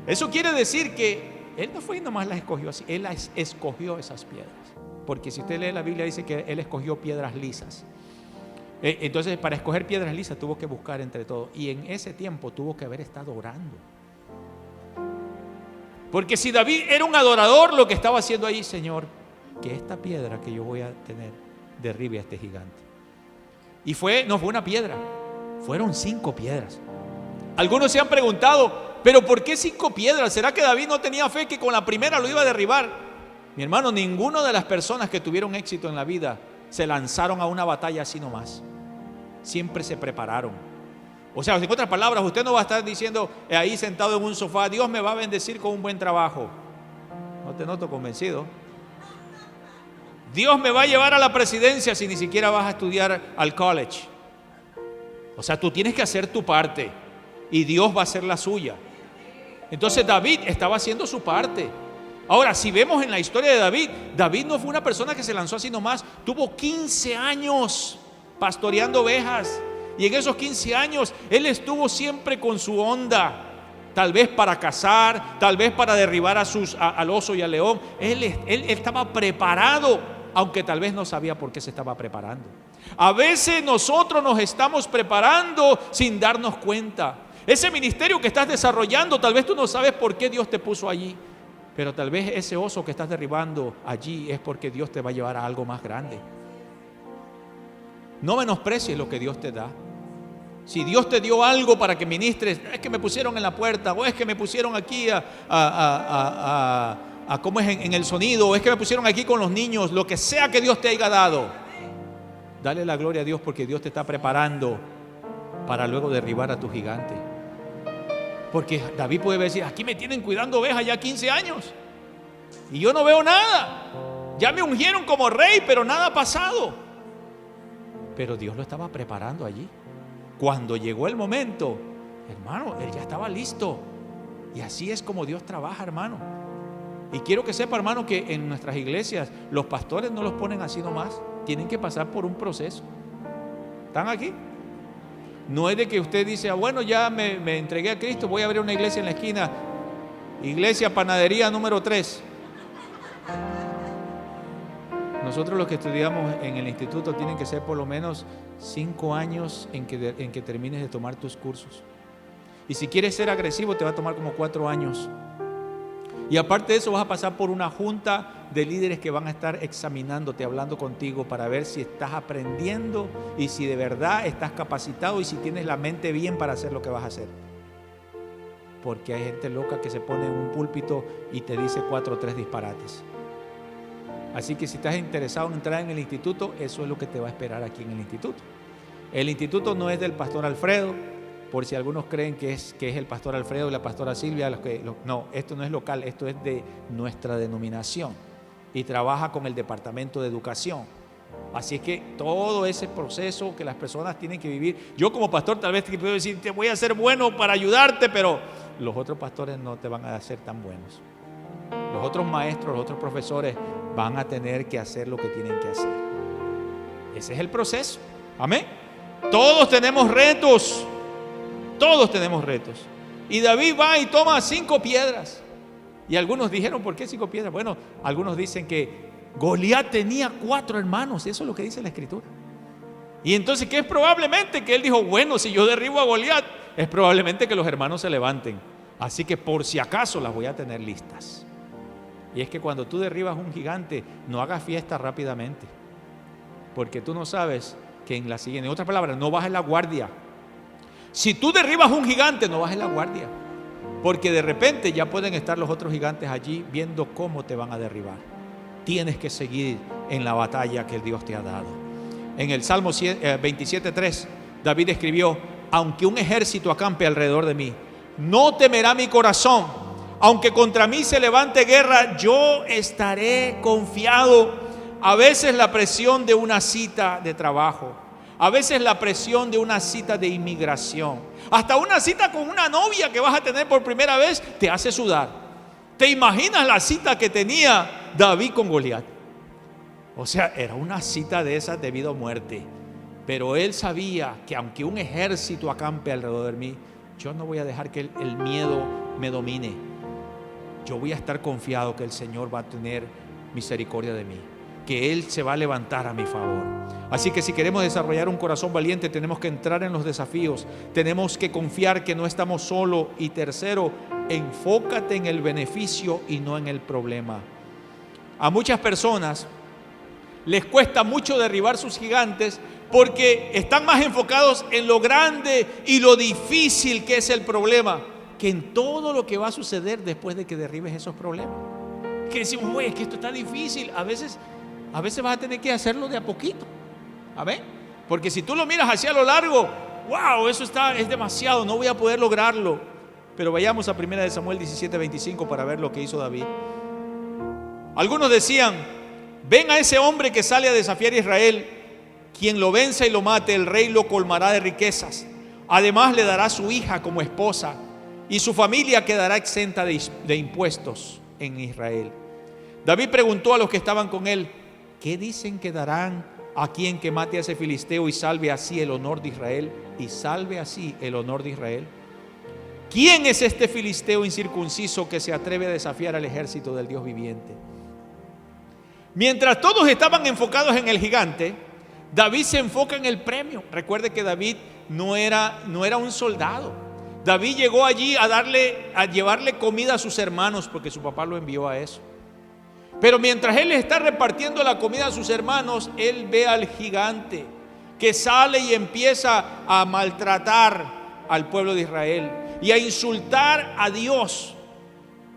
Eso quiere decir que él no fue y nomás las escogió así. Él las escogió, esas piedras. Porque si usted lee la Biblia, dice que él escogió piedras lisas. Entonces, para escoger piedras lisas tuvo que buscar entre todos. Y en ese tiempo tuvo que haber estado orando. Porque si David era un adorador, lo que estaba haciendo ahí: Señor, que esta piedra que yo voy a tener derribe a este gigante. Y no fue una piedra, fueron 5 piedras. Algunos se han preguntado: ¿pero por qué 5 piedras? ¿Será que David no tenía fe que con la primera lo iba a derribar? Mi hermano, ninguna de las personas que tuvieron éxito en la vida se lanzaron a una batalla así nomás. Siempre se prepararon. O sea, en otras palabras, usted no va a estar diciendo ahí sentado en un sofá, Dios me va a bendecir con un buen trabajo. No te noto convencido. Dios me va a llevar a la presidencia si ni siquiera vas a estudiar al college. O sea, tú tienes que hacer tu parte y Dios va a hacer la suya. Entonces David estaba haciendo su parte. Ahora, si vemos en la historia de David, David no fue una persona que se lanzó así nomás. Tuvo 15 años pastoreando ovejas. Y en esos 15 años, él estuvo siempre con su onda. Tal vez para cazar, tal vez para derribar al oso y al león. Él estaba preparado, aunque tal vez no sabía por qué se estaba preparando. A veces nosotros nos estamos preparando sin darnos cuenta. Ese ministerio que estás desarrollando, tal vez tú no sabes por qué Dios te puso allí. Pero tal vez ese oso que estás derribando allí es porque Dios te va a llevar a algo más grande. No menosprecies lo que Dios te da. Si Dios te dio algo para que ministres, es que me pusieron en la puerta, o es que me pusieron aquí ¿cómo es? En el sonido, o es que me pusieron aquí con los niños, lo que sea que Dios te haya dado, dale la gloria a Dios, porque Dios te está preparando para luego derribar a tu gigante. Porque David puede decir, aquí me tienen cuidando ovejas ya 15 años y yo no veo nada. Ya me ungieron como rey, pero nada ha pasado. Pero Dios lo estaba preparando allí. Cuando llegó el momento, hermano, él ya estaba listo. Y así es como Dios trabaja, hermano. Y quiero que sepa, hermano, que en nuestras iglesias los pastores no los ponen así nomás. Tienen que pasar por un proceso. ¿Están aquí? No es de que usted dice, bueno, ya me entregué a Cristo, voy a abrir una iglesia en la esquina. Iglesia Panadería número 3. Nosotros los que estudiamos en el instituto tienen que ser por lo menos 5 años en que termines de tomar tus cursos. Y si quieres ser agresivo, te va a tomar como 4 años. Y aparte de eso, vas a pasar por una junta de líderes que van a estar examinándote, hablando contigo para ver si estás aprendiendo y si de verdad estás capacitado y si tienes la mente bien para hacer lo que vas a hacer. Porque hay gente loca que se pone en un púlpito y te dice 4 o 3 disparates. Así que si estás interesado en entrar en el instituto, eso es lo que te va a esperar aquí en el instituto. El instituto no es del pastor Alfredo, por si algunos creen que es el pastor Alfredo y la pastora Silvia. No, esto no es local, esto es de nuestra denominación y trabaja con el departamento de educación. Así que todo ese proceso que las personas tienen que vivir, yo como pastor tal vez te puedo decir, te voy a ser bueno para ayudarte, pero los otros pastores no te van a ser tan buenos. Los otros maestros, los otros profesores van a tener que hacer lo que tienen que hacer. Ese es el proceso. Amén. Todos tenemos retos. Todos tenemos retos. Y David va y toma 5 piedras. Y algunos dijeron, ¿por qué 5 piedras? Bueno, algunos dicen que Goliat tenía 4 hermanos. Eso es lo que dice la Escritura. Y entonces, ¿qué es probablemente? Que él dijo, bueno, si yo derribo a Goliat, es probablemente que los hermanos se levanten. Así que por si acaso las voy a tener listas. Y es que cuando tú derribas un gigante, no hagas fiesta rápidamente. Porque tú no sabes que en la siguiente, en otras palabras, no bajes la guardia. Si tú derribas un gigante, no bajes la guardia. Porque de repente ya pueden estar los otros gigantes allí viendo cómo te van a derribar. Tienes que seguir en la batalla que Dios te ha dado. En el Salmo 27:3, David escribió, aunque un ejército acampe alrededor de mí, no temerá mi corazón. Aunque contra mí se levante guerra, yo estaré confiado. A veces la presión de una cita de trabajo, a veces la presión de una cita de inmigración, hasta una cita con una novia que vas a tener por primera vez, te hace sudar. ¿Te imaginas la cita que tenía David con Goliat? O sea, era una cita de esas de vida o muerte. Pero él sabía que aunque un ejército acampe alrededor de mí, yo no voy a dejar que el miedo me domine. Yo voy a estar confiado que el Señor va a tener misericordia de mí, que Él se va a levantar a mi favor. Así que si queremos desarrollar un corazón valiente, tenemos que entrar en los desafíos, tenemos que confiar que no estamos solos. Y tercero, enfócate en el beneficio y no en el problema. A muchas personas les cuesta mucho derribar sus gigantes porque están más enfocados en lo grande y lo difícil que es el problema, que en todo lo que va a suceder después de que derribes esos problemas. Que decimos, oye, es que esto está difícil. A veces vas a tener que hacerlo de a poquito. Amén. Porque si tú lo miras hacia lo largo, wow, eso es demasiado, no voy a poder lograrlo. Pero vayamos a 1 Samuel 17:25 para ver lo que hizo David. Algunos decían: ven a ese hombre que sale a desafiar a Israel. Quien lo venza y lo mate, el rey lo colmará de riquezas. Además le dará su hija como esposa, y su familia quedará exenta de impuestos en Israel. David preguntó a los que estaban con él: ¿qué dicen que darán a quien que mate a ese filisteo y salve así el honor de Israel? Y salve así el honor de Israel. ¿Quién es este filisteo incircunciso que se atreve a desafiar al ejército del Dios viviente? Mientras todos estaban enfocados en el gigante, David se enfoca en el premio. Recuerde que David no era un soldado. David llegó allí a llevarle comida a sus hermanos porque su papá lo envió a eso. Pero mientras él está repartiendo la comida a sus hermanos, él ve al gigante que sale y empieza a maltratar al pueblo de Israel y a insultar a Dios.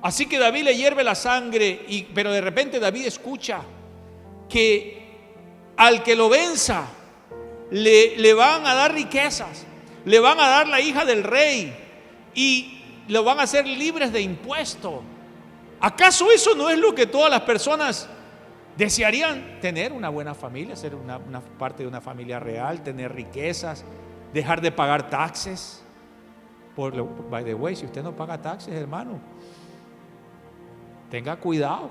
Así que David le hierve la sangre, pero de repente David escucha que al que lo venza le van a dar riquezas, le van a dar la hija del rey y lo van a hacer libres de impuesto. ¿Acaso eso no es lo que todas las personas desearían? Tener una buena familia, ser una parte de una familia real, tener riquezas, dejar de pagar taxes. By the way, si usted no paga taxes, hermano, tenga cuidado,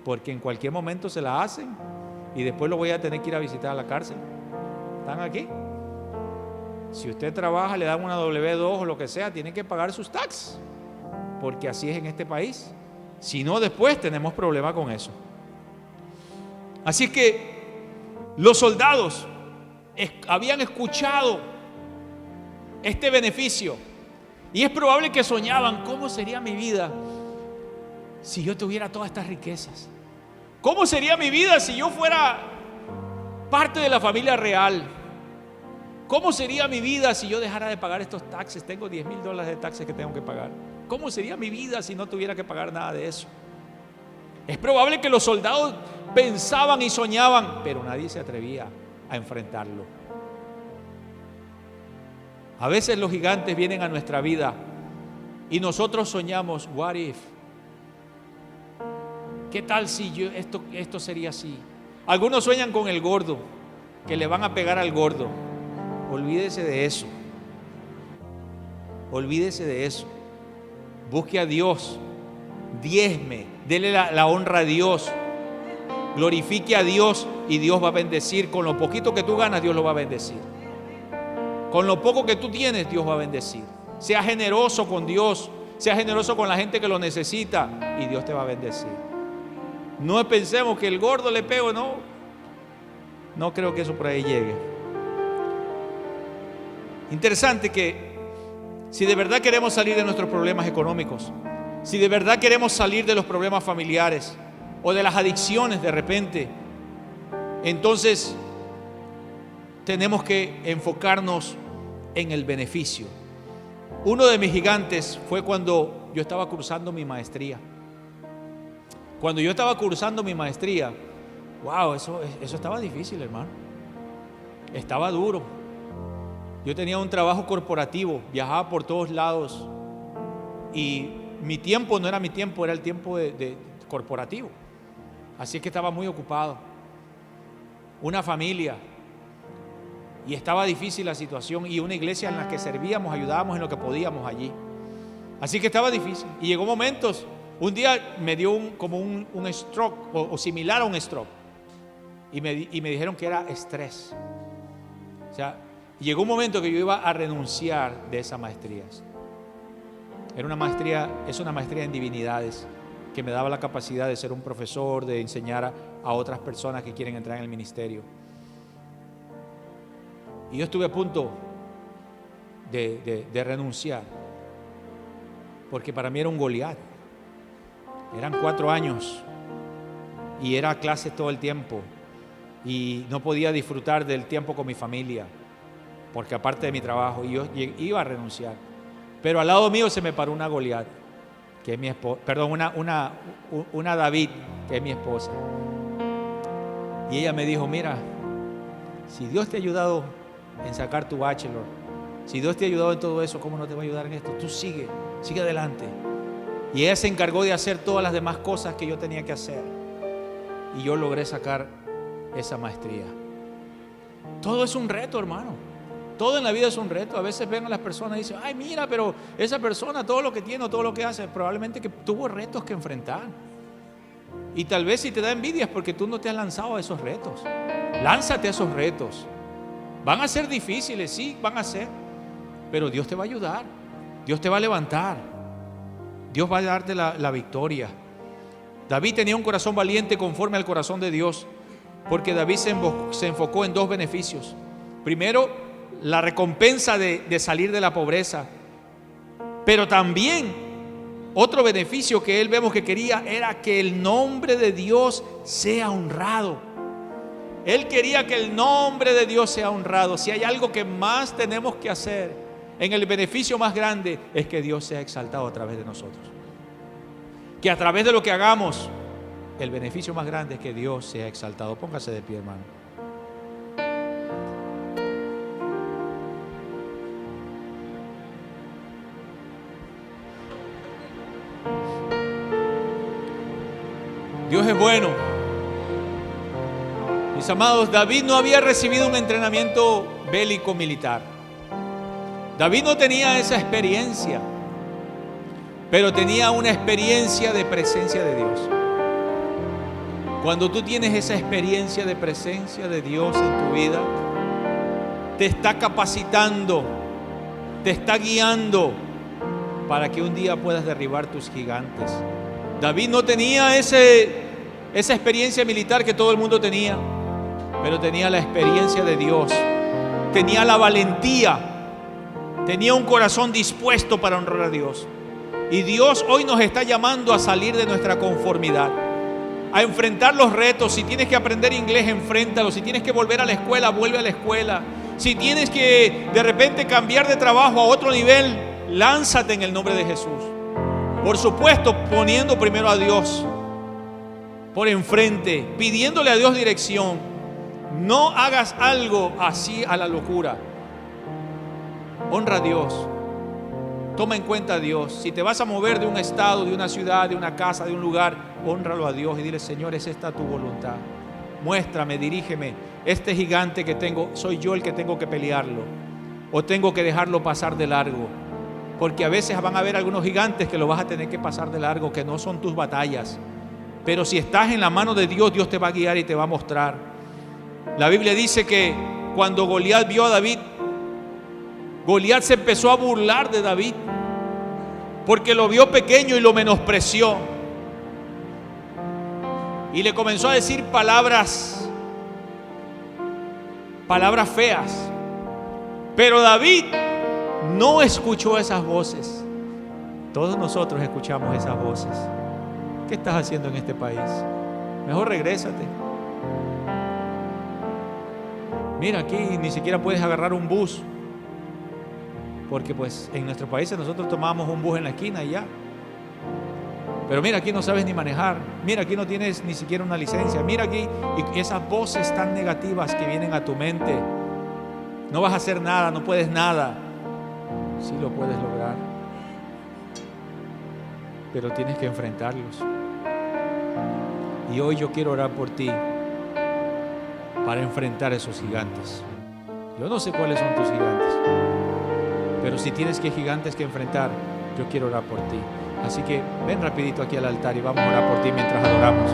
porque en cualquier momento se la hacen y después lo voy a tener que ir a visitar a la cárcel. ¿Están aquí? Si usted trabaja, le dan una W2 o lo que sea, tiene que pagar sus taxes, porque así es en este país. Si no, después tenemos problemas con eso. Así que los soldados habían escuchado este beneficio y es probable que soñaban: ¿cómo sería mi vida si yo tuviera todas estas riquezas? ¿Cómo sería mi vida si yo fuera parte de la familia real? ¿Cómo sería mi vida si yo dejara de pagar estos taxes? Tengo $10,000 de taxes que tengo que pagar. ¿Cómo sería mi vida si no tuviera que pagar nada de eso? Es probable que los soldados pensaban y soñaban, pero nadie se atrevía a enfrentarlo. A veces los gigantes vienen a nuestra vida y nosotros soñamos: what if? ¿Qué tal si esto sería así? Algunos sueñan con el gordo, que le van a pegar al gordo. Olvídese de eso. Olvídese de eso. Busque a Dios, diezme, dele la honra a Dios, glorifique a Dios y Dios va a bendecir. Con lo poquito que tú ganas, Dios lo va a bendecir. Con lo poco que tú tienes, Dios va a bendecir. Sea generoso con Dios, sea generoso con la gente que lo necesita y Dios te va a bendecir. No pensemos que el gordo le pego, no creo que eso por ahí llegue. Interesante que si de verdad queremos salir de nuestros problemas económicos, si de verdad queremos salir de los problemas familiares o de las adicciones de repente, entonces tenemos que enfocarnos en el beneficio. Uno de mis gigantes fue cuando yo estaba cursando mi maestría. Cuando yo estaba cursando mi maestría, wow, eso estaba difícil, hermano. Estaba duro. Yo tenía un trabajo corporativo, viajaba por todos lados y mi tiempo no era mi tiempo, era el tiempo de corporativo. Así es que estaba muy ocupado. Una familia. Y estaba difícil la situación y una iglesia en la que servíamos, ayudábamos en lo que podíamos allí. Así que estaba difícil. Y llegó momentos, un día me dio como un stroke o similar a un stroke. Y me dijeron que era estrés. O sea, llegó un momento que yo iba a renunciar de esa maestría. Es una maestría en divinidades que me daba la capacidad de ser un profesor, de enseñar a otras personas que quieren entrar en el ministerio. Y yo estuve a punto de renunciar, porque para mí era un Goliat. Eran 4 años y era clases todo el tiempo y no podía disfrutar del tiempo con mi familia, porque aparte de mi trabajo, y yo iba a renunciar. Pero al lado mío se me paró una Goliat, que es mi esposa, perdón, una David, que es mi esposa. Y ella me dijo: mira, si Dios te ha ayudado en sacar tu bachelor. Si Dios te ha ayudado en todo eso, ¿cómo no te va a ayudar en esto? Tú sigue adelante. Y ella se encargó de hacer todas las demás cosas que yo tenía que hacer. Y yo logré sacar esa maestría. Todo es un reto, hermano. Todo en la vida es un reto. A veces ven a las personas y dicen, ay, mira, pero esa persona, todo lo que tiene o todo lo que hace, probablemente que tuvo retos que enfrentar. Y tal vez si te da envidia es porque tú no te has lanzado a esos retos. Lánzate a esos retos. Van a ser difíciles, sí, van a ser. Pero Dios te va a ayudar. Dios te va a levantar. Dios va a darte la victoria. David tenía un corazón valiente conforme al corazón de Dios, porque David se enfocó en dos beneficios. Primero, la recompensa de salir de la pobreza, pero también otro beneficio que él vemos que quería era que el nombre de Dios sea honrado. Él quería que el nombre de Dios sea honrado. Si hay algo que más tenemos que hacer en el beneficio más grande, es que Dios sea exaltado a través de nosotros. Que a través de lo que hagamos, el beneficio más grande es que Dios sea exaltado. Póngase de pie, hermano. Dios es bueno. Mis amados, David no había recibido un entrenamiento bélico militar. David no tenía esa experiencia, pero tenía una experiencia de presencia de Dios. Cuando tú tienes esa experiencia de presencia de Dios en tu vida, te está capacitando, te está guiando para que un día puedas derribar tus gigantes. David no tenía esa experiencia militar que todo el mundo tenía, pero tenía la experiencia de Dios, tenía la valentía, tenía un corazón dispuesto para honrar a Dios. Y Dios hoy nos está llamando a salir de nuestra conformidad, a enfrentar los retos. Si tienes que aprender inglés, enfréntalo. Si tienes que volver a la escuela, vuelve a la escuela. Si tienes que de repente cambiar de trabajo a otro nivel, lánzate en el nombre de Jesús. Por supuesto, poniendo primero a Dios por enfrente, pidiéndole a Dios dirección. No hagas algo así a la locura. Honra a Dios. Toma en cuenta a Dios. Si te vas a mover de un estado, de una ciudad, de una casa, de un lugar, hónralo a Dios y dile: Señor, es esta tu voluntad. Muéstrame, dirígeme. Este gigante que tengo, soy yo el que tengo que pelearlo, o tengo que dejarlo pasar de largo. Porque a veces van a haber algunos gigantes que lo vas a tener que pasar de largo, que no son tus batallas. Pero si estás en la mano de Dios, Dios te va a guiar y te va a mostrar. La Biblia dice que cuando Goliat vio a David, Goliat se empezó a burlar de David, porque lo vio pequeño y lo menospreció. Y le comenzó a decir palabras feas. Pero David no escuchó esas voces. Todos nosotros escuchamos esas voces. ¿Qué estás haciendo en este país? Mejor regrésate. Mira, aquí ni siquiera puedes agarrar un bus, porque pues en nuestros países nosotros tomamos un bus en la esquina y ya. Pero mira, aquí no sabes ni manejar. Mira, aquí no tienes ni siquiera una licencia. Mira aquí, y esas voces tan negativas que vienen a tu mente. No vas a hacer nada, no puedes nada. Sí lo puedes lograr, pero tienes que enfrentarlos. Y hoy yo quiero orar por ti para enfrentar esos gigantes. Yo no sé cuáles son tus gigantes, pero si tienes gigantes que enfrentar, yo quiero orar por ti. Así que ven rapidito aquí al altar y vamos a orar por ti mientras adoramos.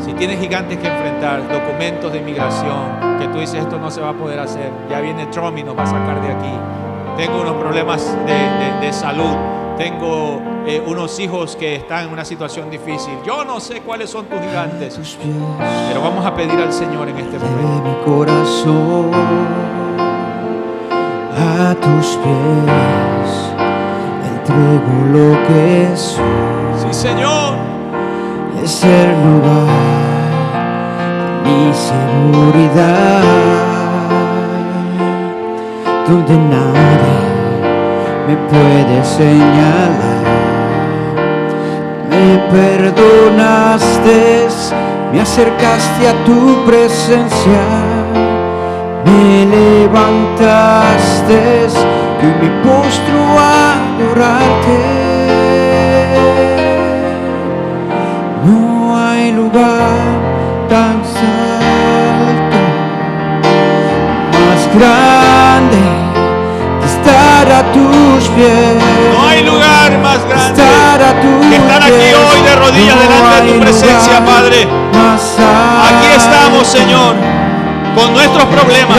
Si tienes gigantes que enfrentar, documentos de inmigración, que tú dices esto no se va a poder hacer, ya viene Trump y nos va a sacar de aquí. Tengo unos problemas de salud, tengo unos hijos que están en una situación difícil. Yo no sé cuáles son tus gigantes, pero vamos a pedir al Señor en este momento. Mi corazón a tus pies, entrego lo que soy. Sí, Señor. Es el lugar de mi seguridad, donde nadie me puede señalar. Me perdonaste, me acercaste a tu presencia, me levantaste y me postro a adorarte. No hay lugar tan alto, más grande que estar a tus pies. No hay lugar más grande Estar a tus que estar aquí pies. hoy de rodillas No delante de hay tu presencia, lugar Padre. más alto. Aquí estamos, Señor, con nuestros problemas,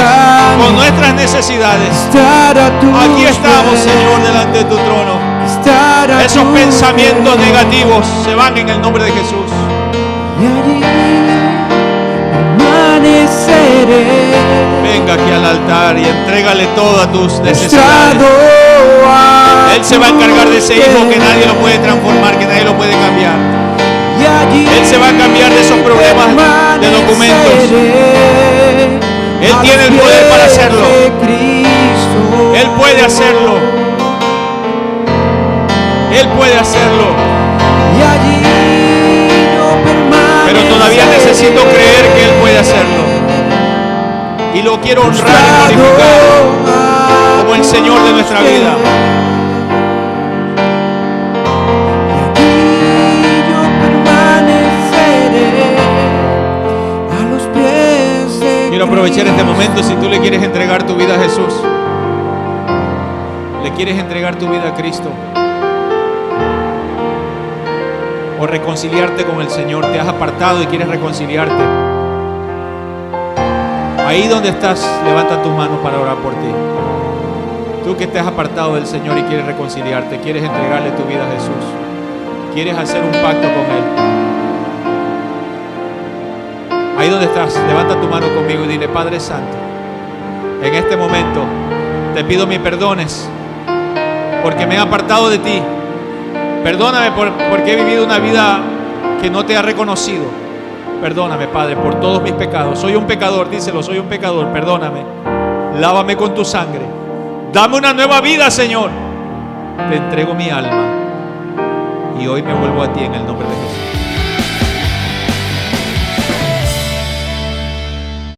con nuestras necesidades. Estar a tus Aquí estamos, pies. Señor, delante de tu trono. Estar a Esos tus pensamientos pies. negativos se van en el nombre de Jesús. Y allí permaneceré. Venga aquí al altar y entrégale todas tus necesidades. Postrado a Él se va a encargar de ese tus hijo que pies. nadie lo puede transformar, que nadie lo puede cambiar. Y allí Él se va a cambiar de esos problemas de documentos. permaneceré Él a tiene los el poder para pies hacerlo. de Cristo. Él puede hacerlo. Él puede hacerlo. Y allí yo Pero todavía necesito creer que Él puede hacerlo. Y lo quiero honrar y glorificar como el Señor de nuestra vida. Quiero aprovechar este momento. Si tú le quieres entregar tu vida a Jesús, le quieres entregar tu vida a Cristo, o reconciliarte con el Señor, te has apartado y quieres reconciliarte, ahí donde estás, levanta tus manos para orar por ti. Tú que estás apartado del Señor y quieres reconciliarte, quieres entregarle tu vida a Jesús, quieres hacer un pacto con Él. Ahí donde estás, levanta tu mano conmigo y dile: Padre Santo, en este momento te pido mis perdones porque me he apartado de ti. Perdóname porque he vivido una vida que no te ha reconocido. Perdóname, Padre, por todos mis pecados. Soy un pecador, díselo, soy un pecador. Perdóname. Lávame con tu sangre. Dame una nueva vida, Señor. Te entrego mi alma y hoy me vuelvo a ti en el nombre de Jesús.